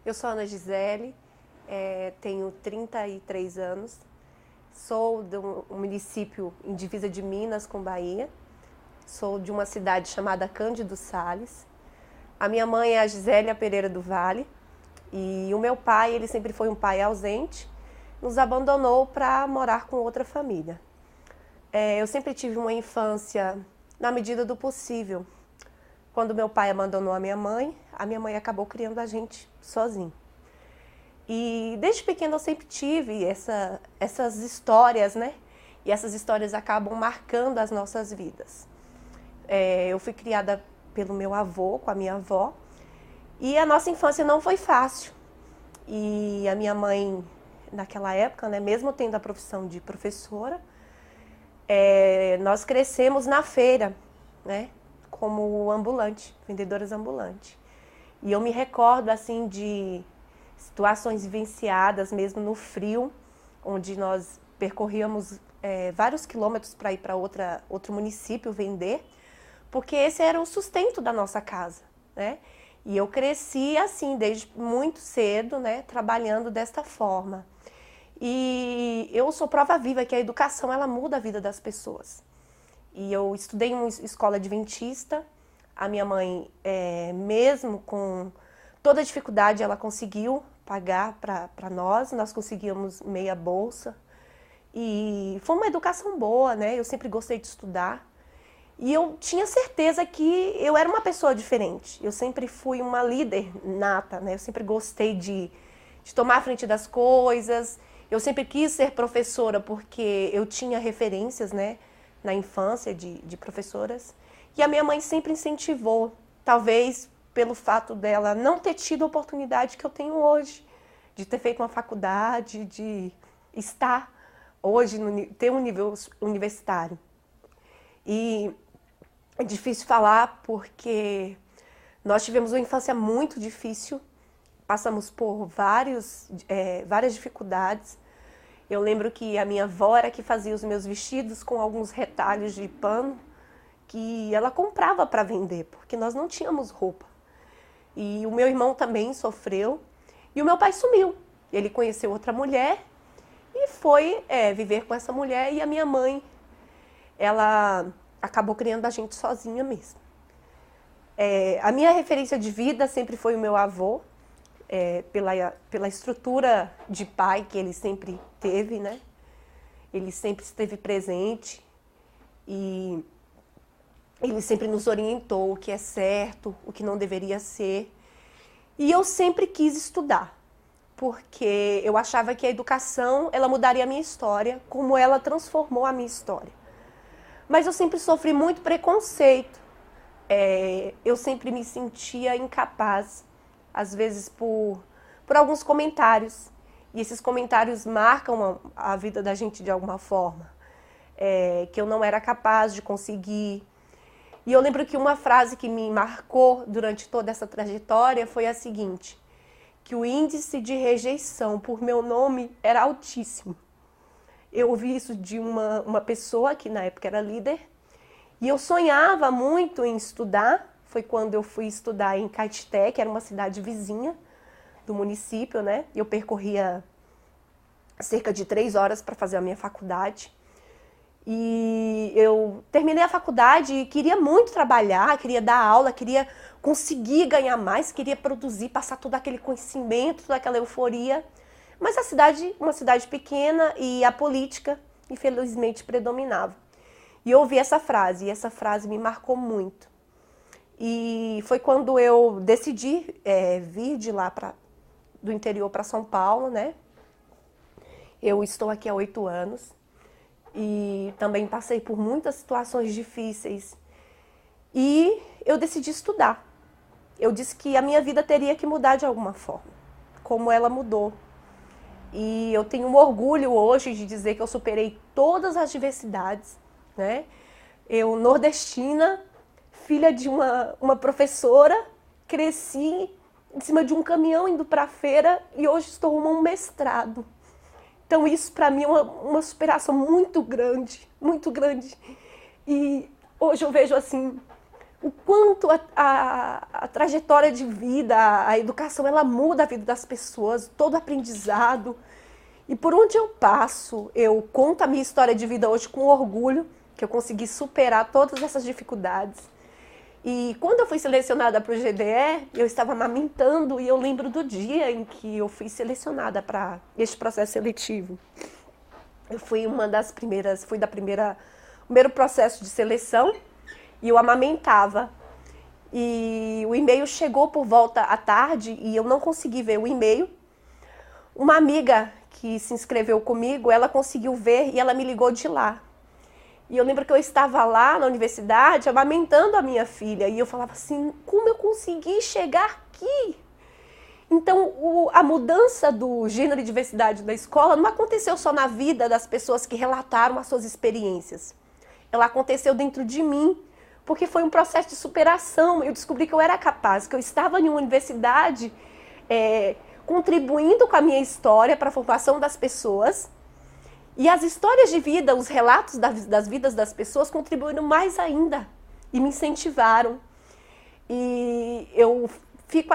Eu sou Ana Gisele, tenho 33 anos, sou do município em divisa de Minas com Bahia, sou de uma cidade chamada Cândido Sales. A minha mãe é a Gisélia Pereira do Vale e o meu pai, ele sempre foi um pai ausente, nos abandonou para morar com outra família. Eu sempre tive uma infância na medida do possível. Quando meu pai abandonou a minha mãe acabou criando a gente sozinho. E desde pequena eu sempre tive essas histórias, né? E essas histórias acabam marcando as nossas vidas. Eu fui criada pelo meu avô, com a minha avó, e a nossa infância não foi fácil. E a minha mãe, naquela época, né, mesmo tendo a profissão de professora, nós crescemos na feira, né? Como ambulante, vendedoras ambulantes. E eu me recordo assim de situações vivenciadas mesmo no frio, onde nós percorríamos vários quilômetros para ir para outro município vender, porque esse era o sustento da nossa casa, né? E eu cresci assim desde muito cedo, né, trabalhando desta forma. E eu sou prova viva que a educação ela muda a vida das pessoas. E eu estudei em uma escola adventista. A minha mãe, mesmo com toda a dificuldade, ela conseguiu pagar para nós conseguíamos meia bolsa. E foi uma educação boa, né? Eu sempre gostei de estudar. E eu tinha certeza que eu era uma pessoa diferente. Eu sempre fui uma líder nata, né? Eu sempre gostei de tomar a frente das coisas. Eu sempre quis ser professora porque eu tinha referências, né, na infância de professoras. E a minha mãe sempre incentivou, talvez pelo fato dela não ter tido a oportunidade que eu tenho hoje, de ter feito uma faculdade, de estar hoje, ter um nível universitário. E é difícil falar porque nós tivemos uma infância muito difícil, passamos por várias dificuldades. Eu lembro que a minha avó era que fazia os meus vestidos com alguns retalhos de pano que ela comprava para vender, porque nós não tínhamos roupa. E o meu irmão também sofreu. E o meu pai sumiu. Ele conheceu outra mulher e foi viver com essa mulher. E a minha mãe, ela acabou criando a gente sozinha mesmo. A minha referência de vida sempre foi o meu avô, pela estrutura de pai que ele sempre teve, né? Ele sempre esteve presente e ele sempre nos orientou o que é certo, o que não deveria ser. E eu sempre quis estudar, porque eu achava que a educação ela mudaria a minha história, como ela transformou a minha história. Mas eu sempre sofri muito preconceito. Eu sempre me sentia incapaz, às vezes por alguns comentários. E esses comentários marcam a vida da gente de alguma forma. Que eu não era capaz de conseguir. E eu lembro que uma frase que me marcou durante toda essa trajetória foi a seguinte, que o índice de rejeição por meu nome era altíssimo. Eu ouvi isso de uma pessoa que na época era líder, e eu sonhava muito em estudar. Foi quando eu fui estudar em Caetité, que era uma cidade vizinha do município, né? Eu percorria cerca de 3 horas para fazer a minha faculdade. E eu terminei a faculdade e queria muito trabalhar, queria dar aula, queria conseguir ganhar mais, queria produzir, passar todo aquele conhecimento, toda aquela euforia. Mas uma cidade pequena, e a política, infelizmente, predominava. E eu ouvi essa frase, e essa frase me marcou muito. E foi quando eu decidi vir de lá, do interior para São Paulo, né? Eu estou aqui há 8 anos e também passei por muitas situações difíceis. E eu decidi estudar. Eu disse que a minha vida teria que mudar de alguma forma, como ela mudou. E eu tenho um orgulho hoje de dizer que eu superei todas as diversidades, né? Eu, nordestina, filha de uma professora, cresci em cima de um caminhão indo para a feira e hoje estou rumo a um mestrado. Então isso para mim é uma superação muito grande, muito grande. E hoje eu vejo assim, o quanto a trajetória de vida, a educação, ela muda a vida das pessoas, todo aprendizado. E por onde eu passo, eu conto a minha história de vida hoje com orgulho, que eu consegui superar todas essas dificuldades. E quando eu fui selecionada para o GDE, eu estava amamentando e eu lembro do dia em que eu fui selecionada para este processo seletivo. Eu fui primeiro processo de seleção e eu amamentava. E o e-mail chegou por volta à tarde e eu não consegui ver o e-mail. Uma amiga que se inscreveu comigo, ela conseguiu ver e ela me ligou de lá. E eu lembro que eu estava lá na universidade amamentando a minha filha. E eu falava assim, como eu consegui chegar aqui? Então, a mudança do gênero e diversidade da escola não aconteceu só na vida das pessoas que relataram as suas experiências. Ela aconteceu dentro de mim, porque foi um processo de superação. Eu descobri que eu era capaz, que eu estava em uma universidade contribuindo com a minha história para a formação das pessoas. E as histórias de vida, os relatos das vidas das pessoas contribuíram mais ainda e me incentivaram. E eu fico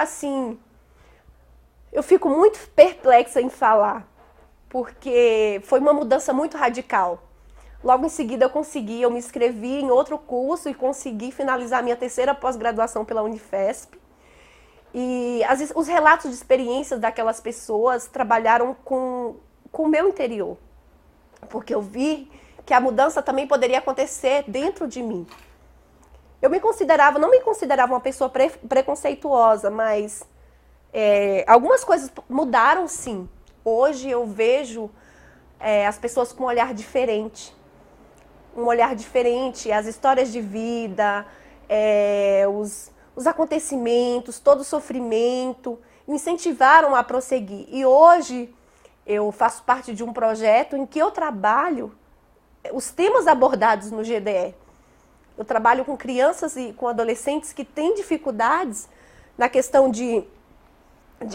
muito perplexa em falar, porque foi uma mudança muito radical. Logo em seguida eu me inscrevi em outro curso e consegui finalizar minha terceira pós-graduação pela Unifesp. E os relatos de experiências daquelas pessoas trabalharam com o meu interior. Porque eu vi que a mudança também poderia acontecer dentro de mim. Eu não me considerava uma pessoa preconceituosa, mas algumas coisas mudaram sim. Hoje eu vejo as pessoas com um olhar diferente. As histórias de vida, os acontecimentos, todo o sofrimento, me incentivaram a prosseguir. E hoje eu faço parte de um projeto em que eu trabalho os temas abordados no GDE. Eu trabalho com crianças e com adolescentes que têm dificuldades na questão de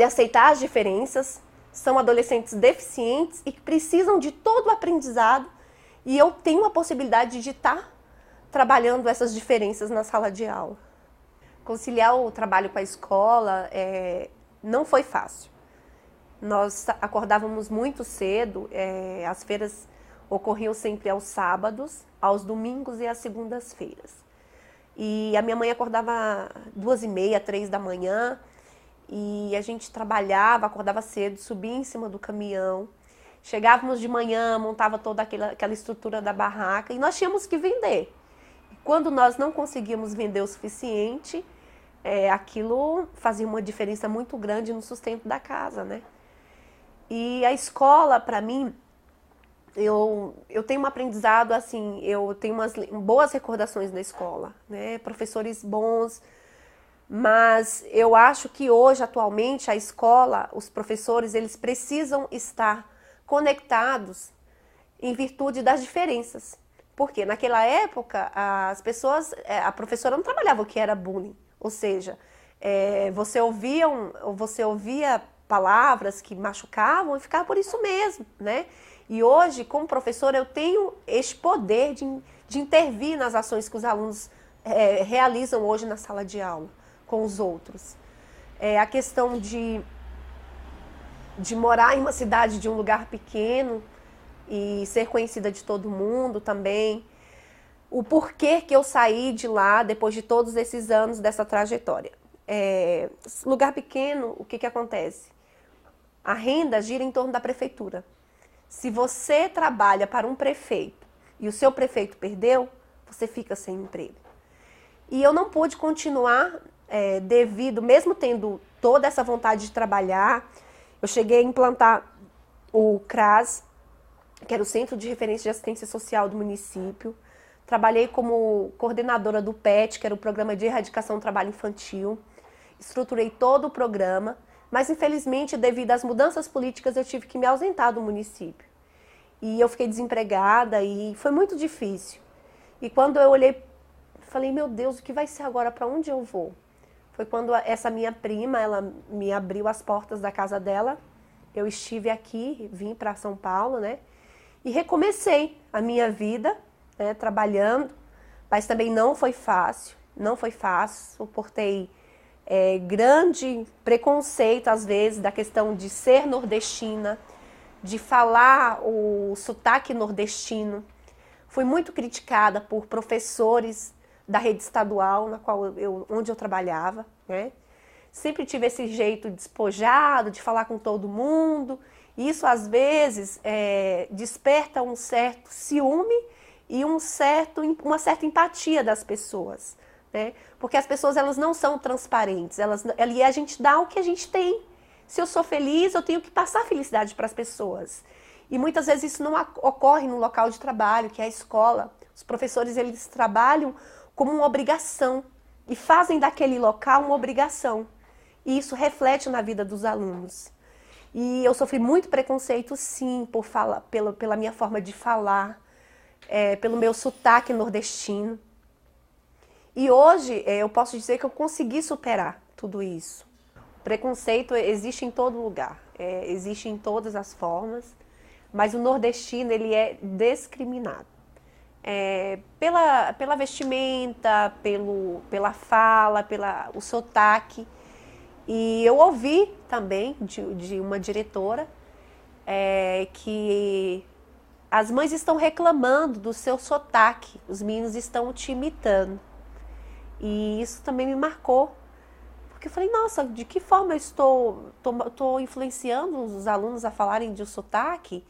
aceitar as diferenças, são adolescentes deficientes e que precisam de todo o aprendizado, e eu tenho a possibilidade de estar trabalhando essas diferenças na sala de aula. Conciliar o trabalho com a escola não foi fácil. Nós acordávamos muito cedo, as feiras ocorriam sempre aos sábados, aos domingos e às segundas-feiras. E a minha mãe acordava 2h30, 3 da manhã, e a gente trabalhava, acordava cedo, subia em cima do caminhão, chegávamos de manhã, montava toda aquela estrutura da barraca e nós tínhamos que vender. E quando nós não conseguíamos vender o suficiente, aquilo fazia uma diferença muito grande no sustento da casa, né? E a escola, para mim, eu tenho um aprendizado, assim, eu tenho umas boas recordações da escola, né? Professores bons, mas eu acho que hoje, atualmente, a escola, os professores, eles precisam estar conectados em virtude das diferenças. Porque naquela época, a professora não trabalhava o que era bullying, ou seja, você ouvia palavras que machucavam e ficava por isso mesmo, né? E hoje, como professora, eu tenho este poder de intervir nas ações que os alunos realizam hoje na sala de aula com os outros. A questão de morar em uma cidade de um lugar pequeno e ser conhecida de todo mundo também. O porquê que eu saí de lá depois de todos esses anos dessa trajetória. Lugar pequeno, o que acontece? A renda gira em torno da prefeitura. Se você trabalha para um prefeito e o seu prefeito perdeu, você fica sem emprego. E eu não pude continuar mesmo tendo toda essa vontade de trabalhar, eu cheguei a implantar o CRAS, que era o Centro de Referência de Assistência Social do município. Trabalhei como coordenadora do PET, que era o Programa de Erradicação do Trabalho Infantil. Estruturei todo o programa, mas infelizmente, devido às mudanças políticas, eu tive que me ausentar do município. E eu fiquei desempregada e foi muito difícil. E quando eu olhei, falei, meu Deus, o que vai ser agora? Para onde eu vou? Foi quando essa minha prima, ela me abriu as portas da casa dela. Eu estive aqui, vim para São Paulo, né? E recomecei a minha vida, né, trabalhando, mas também não foi fácil. não foi fácil, suportei grande preconceito, às vezes, da questão de ser nordestina, de falar o sotaque nordestino. Fui muito criticada por professores da rede estadual, onde eu trabalhava, né? Sempre tive esse jeito despojado, de falar com todo mundo. Isso, às vezes, desperta um certo ciúme e uma certa empatia das pessoas, né? Porque as pessoas, elas não são transparentes. E a gente dá o que a gente tem. Se eu sou feliz, eu tenho que passar felicidade para as pessoas. E muitas vezes isso não ocorre no local de trabalho, que é a escola. Os professores, eles trabalham como uma obrigação e fazem daquele local uma obrigação. E isso reflete na vida dos alunos. E eu sofri muito preconceito, sim, pela minha forma de falar, pelo meu sotaque nordestino. E hoje eu posso dizer que eu consegui superar tudo isso. O preconceito existe em todo lugar, existe em todas as formas, mas o nordestino, ele é discriminado. Pela vestimenta, pela fala, o sotaque. E eu ouvi também de uma diretora que as mães estão reclamando do seu sotaque, os meninos estão te imitando. E isso também me marcou, porque eu falei, nossa, de que forma eu estou influenciando os alunos a falarem de sotaque?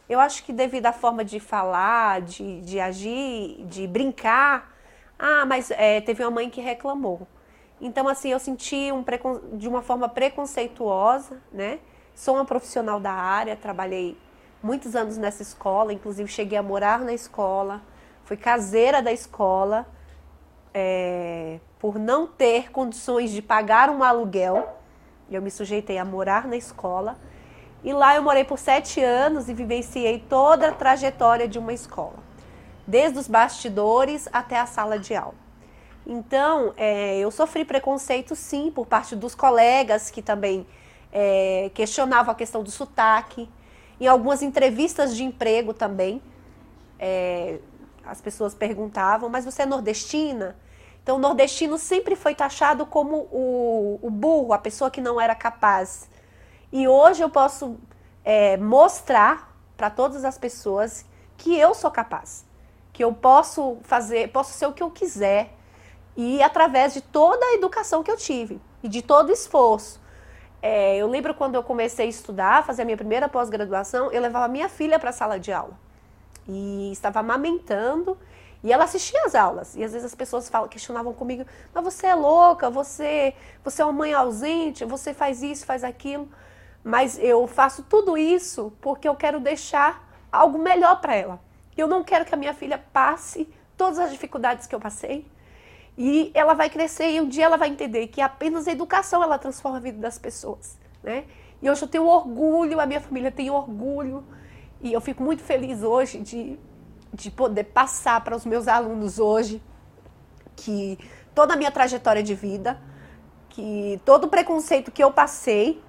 Eu acho que devido à forma de falar, de agir, de brincar. Mas teve uma mãe que reclamou. Então, assim, eu senti de uma forma preconceituosa, né? Sou uma profissional da área, trabalhei muitos anos nessa escola, inclusive cheguei a morar na escola, fui caseira da escola, por não ter condições de pagar um aluguel, eu me sujeitei a morar na escola. E lá eu morei por 7 anos e vivenciei toda a trajetória de uma escola, desde os bastidores até a sala de aula. Então, eu sofri preconceito, sim, por parte dos colegas que também questionavam a questão do sotaque. Em algumas entrevistas de emprego também, as pessoas perguntavam, mas você é nordestina? Então, o nordestino sempre foi taxado como o burro, a pessoa que não era capaz. E hoje eu posso mostrar para todas as pessoas que eu sou capaz, que eu posso ser o que eu quiser, e através de toda a educação que eu tive e de todo o esforço. Eu lembro quando eu comecei a estudar, fazer a minha primeira pós-graduação, eu levava minha filha para a sala de aula e estava amamentando e ela assistia às aulas. E às vezes as pessoas questionavam comigo, mas você é louca, você é uma mãe ausente, você faz isso, faz aquilo. Mas eu faço tudo isso porque eu quero deixar algo melhor para ela. Eu não quero que a minha filha passe todas as dificuldades que eu passei. E ela vai crescer e um dia ela vai entender que apenas a educação ela transforma a vida das pessoas, né? E hoje eu tenho orgulho, a minha família tem orgulho. E eu fico muito feliz hoje de poder passar para os meus alunos hoje que toda a minha trajetória de vida, que todo o preconceito que eu passei.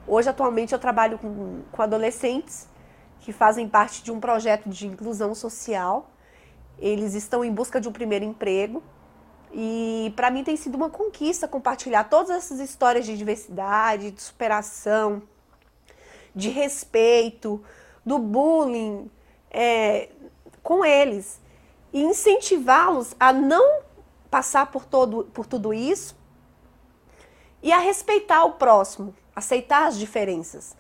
Hoje, atualmente, eu trabalho com adolescentes que fazem parte de um projeto de inclusão social. Eles estão em busca de um primeiro emprego. E para mim tem sido uma conquista compartilhar todas essas histórias de diversidade, de superação, de respeito, do bullying com eles. E incentivá-los a não passar por tudo isso e a respeitar o próximo, aceitar as diferenças,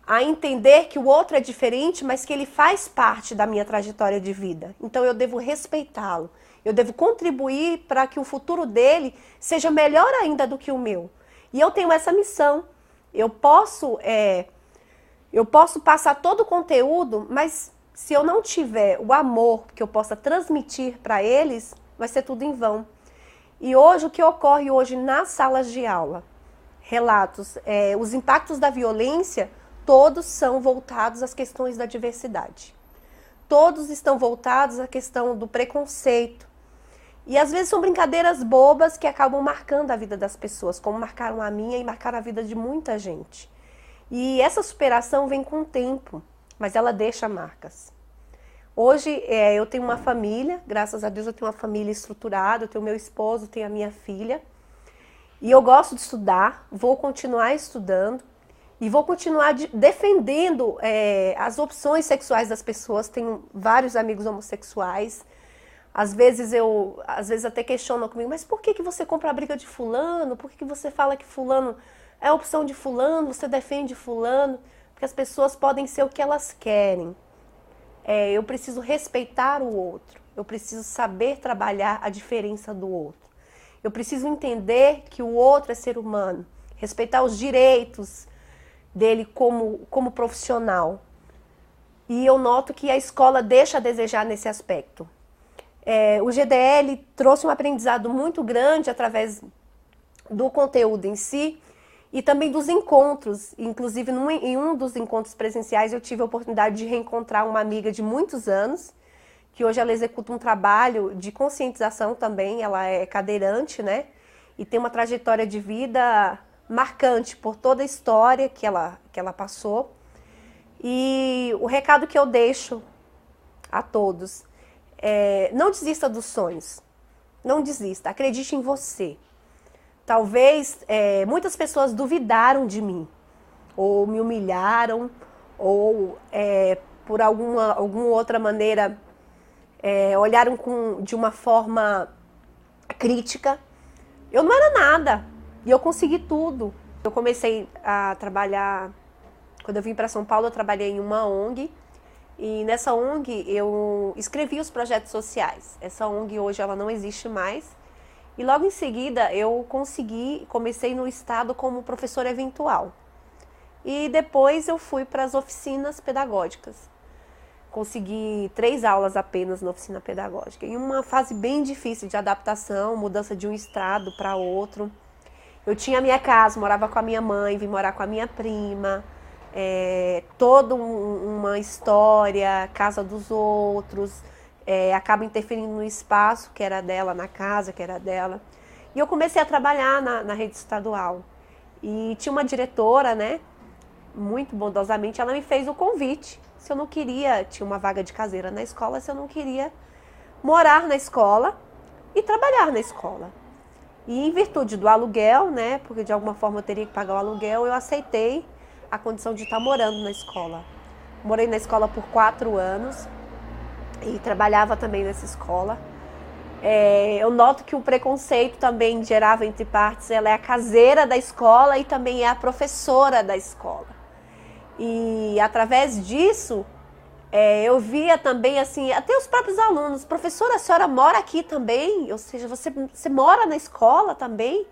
a entender que o outro é diferente, mas que ele faz parte da minha trajetória de vida. Então eu devo respeitá-lo. Eu devo contribuir para que o futuro dele seja melhor ainda do que o meu. E eu tenho essa missão. Eu posso passar todo o conteúdo, mas se eu não tiver o amor que eu possa transmitir para eles, vai ser tudo em vão. E hoje, o que ocorre hoje nas salas de aula? Relatos, os impactos da violência, todos são voltados às questões da diversidade. Todos estão voltados à questão do preconceito. E às vezes são brincadeiras bobas que acabam marcando a vida das pessoas, como marcaram a minha e marcaram a vida de muita gente. E essa superação vem com o tempo, mas ela deixa marcas. Hoje eu tenho uma família, graças a Deus eu tenho uma família estruturada, eu tenho meu esposo, tenho a minha filha. E eu gosto de estudar, vou continuar estudando e vou continuar defendendo as opções sexuais das pessoas. Tenho vários amigos homossexuais. Às vezes até questionam comigo, mas por que você compra a briga de fulano? Por que você fala que fulano é a opção de fulano, você defende fulano? Porque as pessoas podem ser o que elas querem. Eu preciso respeitar o outro, eu preciso saber trabalhar a diferença do outro. Eu preciso entender que o outro é ser humano, respeitar os direitos dele como profissional. E eu noto que a escola deixa a desejar nesse aspecto. O GDL trouxe um aprendizado muito grande através do conteúdo em si e também dos encontros. Inclusive, em um dos encontros presenciais, eu tive a oportunidade de reencontrar uma amiga de muitos anos, que hoje ela executa um trabalho de conscientização também, ela é cadeirante, né? E tem uma trajetória de vida marcante por toda a história que ela passou. E o recado que eu deixo a todos não desista dos sonhos, não desista, acredite em você. Talvez muitas pessoas duvidaram de mim, ou me humilharam, ou por alguma outra maneira olharam de uma forma crítica. Eu não era nada e eu consegui tudo. Eu comecei a trabalhar, quando eu vim para São Paulo, eu trabalhei em uma ONG. E nessa ONG eu escrevi os projetos sociais. Essa ONG hoje ela não existe mais. E logo em seguida eu comecei no estado como professora eventual. E depois eu fui para as oficinas pedagógicas. Consegui 3 aulas apenas na oficina pedagógica. Em uma fase bem difícil de adaptação, mudança de um estado para outro. Eu tinha a minha casa, morava com a minha mãe, vim morar com a minha prima. Toda uma história, casa dos outros, acaba interferindo no espaço que era dela, na casa que era dela. E eu comecei a trabalhar na rede estadual. E tinha uma diretora, né, muito bondosamente, ela me fez o convite. Se eu não queria, tinha uma vaga de caseira na escola, se eu não queria morar na escola e trabalhar na escola. E em virtude do aluguel, né, porque de alguma forma eu teria que pagar o aluguel, eu aceitei a condição de estar morando na escola. Morei na escola por 4 anos e trabalhava também nessa escola. Eu noto que o preconceito também gerava entre partes. Ela é a caseira da escola e também é a professora da escola. E através disso, eu via também, assim, até os próprios alunos. Professora, a senhora mora aqui também? Ou seja, você mora na escola também?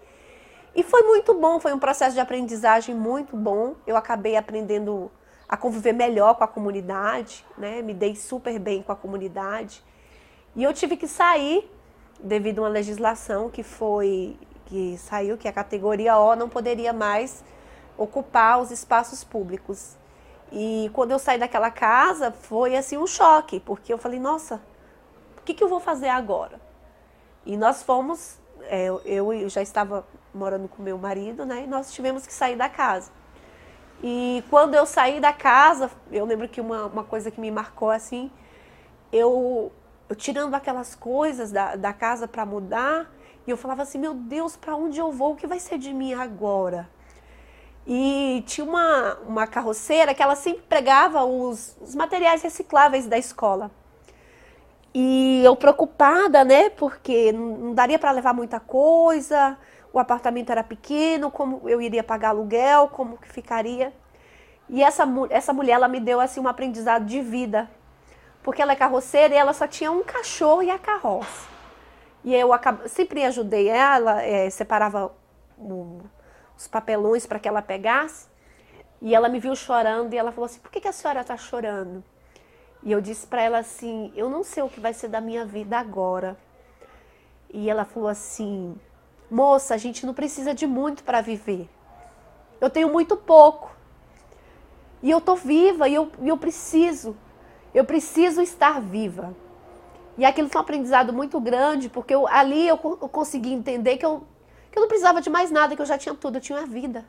E foi muito bom, foi um processo de aprendizagem muito bom. Eu acabei aprendendo a conviver melhor com a comunidade, né? Me dei super bem com a comunidade. E eu tive que sair devido a uma legislação que saiu, que a categoria O não poderia mais ocupar os espaços públicos. E quando eu saí daquela casa, foi assim um choque, porque eu falei, nossa, o que eu vou fazer agora? E nós fomos, eu já estava morando com meu marido, né? E nós tivemos que sair da casa. E quando eu saí da casa, eu lembro que uma coisa que me marcou assim, eu tirando aquelas coisas da casa para mudar, e eu falava assim, meu Deus, para onde eu vou? O que vai ser de mim agora? E tinha uma carroceira que ela sempre pregava os materiais recicláveis da escola. E eu preocupada, né, porque não daria para levar muita coisa, o apartamento era pequeno, como eu iria pagar aluguel, como que ficaria. E essa mulher, ela me deu assim um aprendizado de vida, porque ela é carroceira e ela só tinha um cachorro e a carroça. E eu sempre ajudei ela, separava os papelões para que ela pegasse. E ela me viu chorando e ela falou assim, por que a senhora está chorando? E eu disse para ela assim, eu não sei o que vai ser da minha vida agora. E ela falou assim, moça, a gente não precisa de muito para viver. Eu tenho muito pouco. E eu tô viva e eu preciso estar viva. E aquilo foi um aprendizado muito grande, porque ali eu consegui entender que eu não precisava de mais nada, que eu já tinha tudo, eu tinha a vida,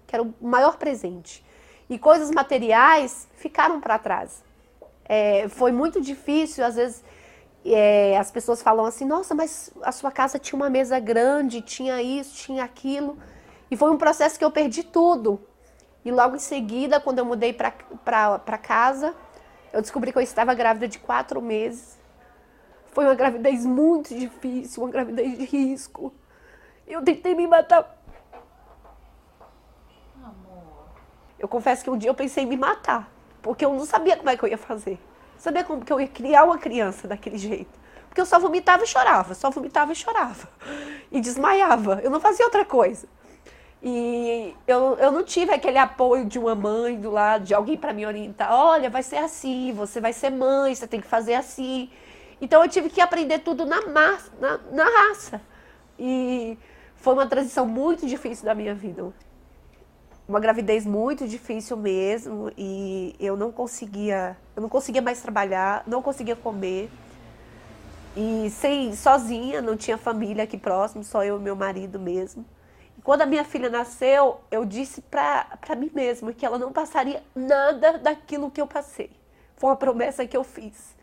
que era o maior presente. E coisas materiais ficaram para trás. Foi muito difícil, às vezes as pessoas falam assim, nossa, mas a sua casa tinha uma mesa grande, tinha isso, tinha aquilo. E foi um processo que eu perdi tudo. E logo em seguida, quando eu mudei para casa, eu descobri que eu estava grávida de 4 meses. Foi uma gravidez muito difícil, uma gravidez de risco. Eu tentei me matar. Amor. Eu confesso que um dia eu pensei em me matar, porque eu não sabia como é que eu ia fazer. Sabia como que eu ia criar uma criança daquele jeito. Porque eu só vomitava e chorava, só vomitava e chorava. E desmaiava, eu não fazia outra coisa. E eu não tive aquele apoio de uma mãe do lado, de alguém para me orientar. Olha, vai ser assim, você vai ser mãe, você tem que fazer assim. Então eu tive que aprender tudo na raça. E foi uma transição muito difícil da minha vida. Uma gravidez muito difícil mesmo. E eu não conseguia mais trabalhar, não conseguia comer. E sozinha, não tinha família aqui próximo, só eu e meu marido mesmo. Quando a minha filha nasceu, eu disse pra mim mesma que ela não passaria nada daquilo que eu passei. Foi uma promessa que eu fiz.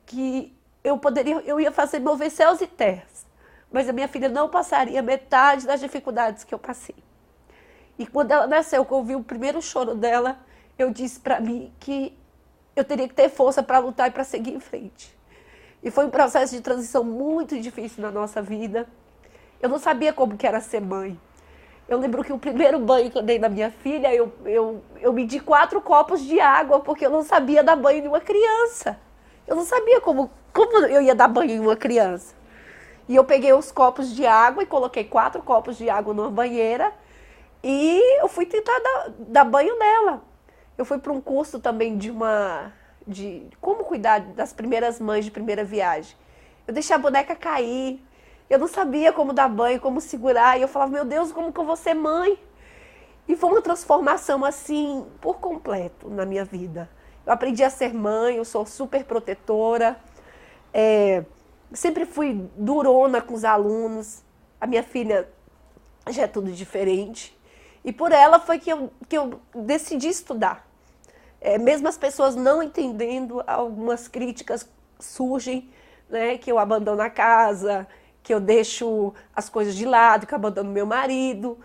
Que eu ia fazer mover céus e terras. Mas a minha filha não passaria metade das dificuldades que eu passei. E quando ela nasceu, que eu ouvi o primeiro choro dela, eu disse pra mim que eu teria que ter força para lutar e para seguir em frente. E foi um processo de transição muito difícil na nossa vida. Eu não sabia como que era ser mãe. Eu lembro que o primeiro banho que eu dei na minha filha, eu medi 4 copos de água, porque eu não sabia dar banho em uma criança. Eu não sabia como eu ia dar banho em uma criança. E eu peguei os copos de água e coloquei 4 copos de água numa banheira e eu fui tentar dar banho nela. Eu fui para um curso também de como cuidar das primeiras mães de primeira viagem. Eu deixei a boneca cair. Eu não sabia como dar banho, como segurar. E eu falava, meu Deus, como que eu vou ser mãe? E foi uma transformação, assim, por completo na minha vida. Eu aprendi a ser mãe, eu sou super protetora. Sempre fui durona com os alunos. A minha filha já é tudo diferente. E por ela foi que eu decidi estudar. Mesmo as pessoas não entendendo, algumas críticas surgem, né, que eu abandono a casa, que eu deixo as coisas de lado, que eu abandono meu marido,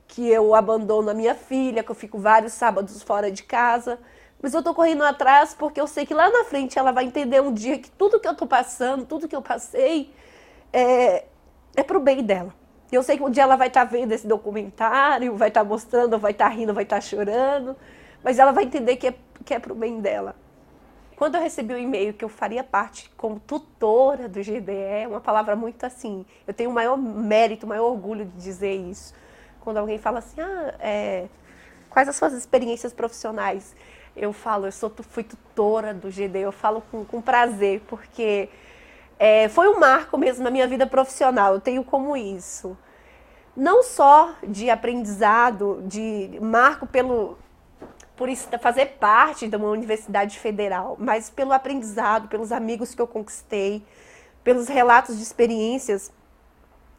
que eu abandono a minha filha, que eu fico vários sábados fora de casa. Mas eu tô correndo atrás porque eu sei que lá na frente ela vai entender um dia que tudo que eu tô passando, tudo que eu passei, é pro bem dela. Eu sei que um dia ela vai estar vendo esse documentário, vai estar mostrando, vai estar rindo, vai estar chorando, mas ela vai entender que é pro bem dela. Quando eu recebi o e-mail que eu faria parte como tutora do GDE, uma palavra muito assim, eu tenho o maior mérito, o maior orgulho de dizer isso. Quando alguém fala assim, quais as suas experiências profissionais? Eu falo, fui tutora do GDE, eu falo com prazer, porque foi um marco mesmo na minha vida profissional, eu tenho como isso. Não só de aprendizado, de marco por isso fazer parte de uma universidade federal, mas pelo aprendizado, pelos amigos que eu conquistei, pelos relatos de experiências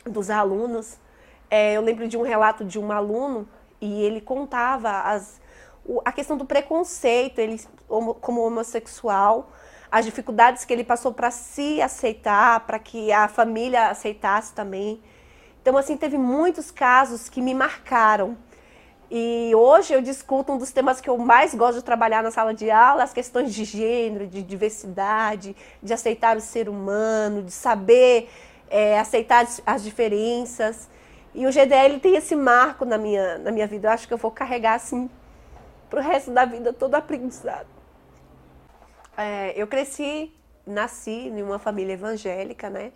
dos alunos. Eu lembro de um relato de um aluno e ele contava a questão do preconceito, ele como homossexual, as dificuldades que ele passou para se aceitar, para que a família aceitasse também. Então, assim, teve muitos casos que me marcaram. E hoje eu discuto um dos temas que eu mais gosto de trabalhar na sala de aula, as questões de gênero, de diversidade, de aceitar o ser humano, de saber aceitar as diferenças. E o GDL tem esse marco na minha vida. Eu acho que eu vou carregar assim para o resto da vida todo aprendizado. Eu nasci em uma família evangélica, né?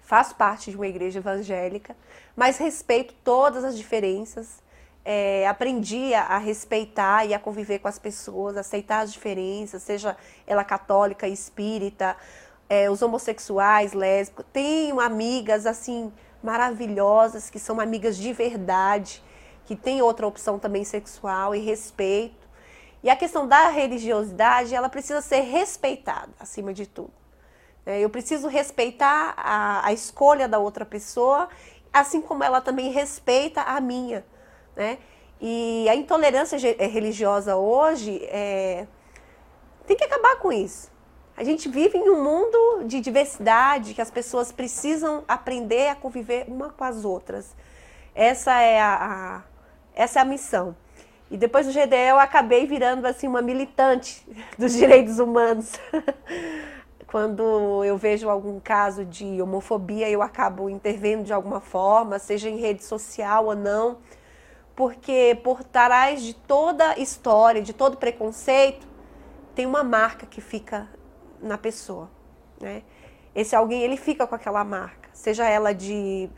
Faço parte de uma igreja evangélica, mas respeito todas as diferenças. Aprendi a respeitar e a conviver com as pessoas, aceitar as diferenças, seja ela católica, espírita, os homossexuais, lésbicos. Tenho amigas assim maravilhosas que são amigas de verdade, que têm outra opção também sexual e respeito. E a questão da religiosidade, ela precisa ser respeitada acima de tudo. Eu preciso respeitar a escolha da outra pessoa, assim como ela também respeita a minha. Né? E a intolerância religiosa hoje Tem que acabar com isso. A gente vive em um mundo de diversidade, que as pessoas precisam aprender a conviver uma com as outras. Essa é a missão. E depois do GDE eu acabei virando assim, uma militante dos direitos humanos. Quando eu vejo algum caso de homofobia, eu acabo intervindo de alguma forma, seja em rede social ou não, porque por trás de toda história, de todo preconceito, tem uma marca que fica na pessoa, né? Esse alguém, ele fica com aquela marca, seja ela de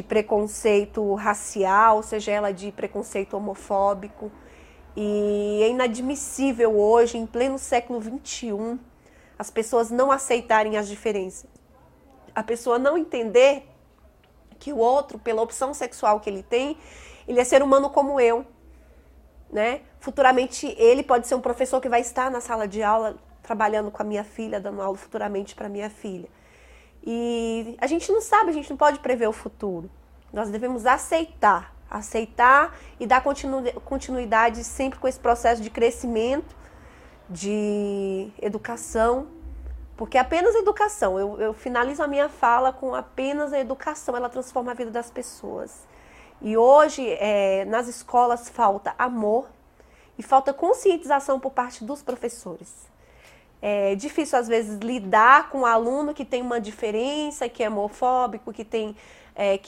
preconceito racial, seja ela de preconceito homofóbico. E é inadmissível hoje, em pleno século XXI, as pessoas não aceitarem as diferenças. A pessoa não entender que o outro, pela opção sexual que ele tem, ele é ser humano como eu, né? Futuramente ele pode ser um professor que vai estar na sala de aula trabalhando com a minha filha, dando aula futuramente para minha filha. E a gente não sabe, a gente não pode prever o futuro. Nós devemos aceitar e dar continuidade sempre com esse processo de crescimento, de educação, porque apenas educação, eu finalizo a minha fala com apenas a educação, ela transforma a vida das pessoas. E hoje, nas escolas, falta amor e falta conscientização por parte dos professores. É difícil, às vezes, lidar com um aluno que tem uma diferença, que é homofóbico, que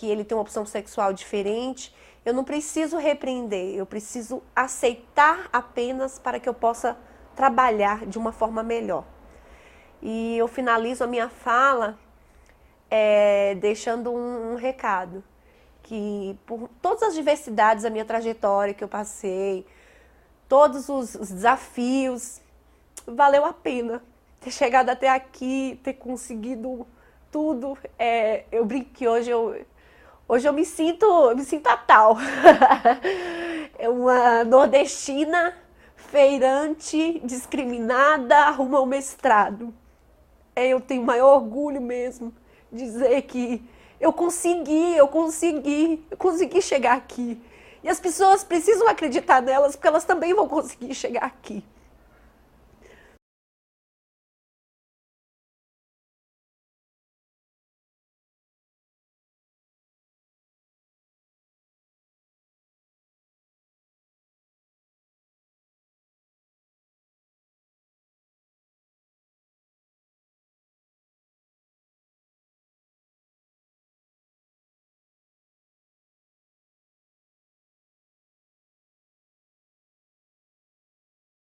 ele tem uma opção sexual diferente. Eu não preciso repreender, eu preciso aceitar apenas para que eu possa trabalhar de uma forma melhor. E eu finalizo a minha fala deixando um recado, que por todas as diversidades da minha trajetória que eu passei, todos os desafios, valeu a pena ter chegado até aqui, ter conseguido tudo. Eu brinco que hoje eu me sinto a tal. É uma nordestina, feirante, discriminada, arruma um mestrado. Eu tenho maior orgulho mesmo de dizer que eu consegui chegar aqui. E as pessoas precisam acreditar nelas, porque elas também vão conseguir chegar aqui.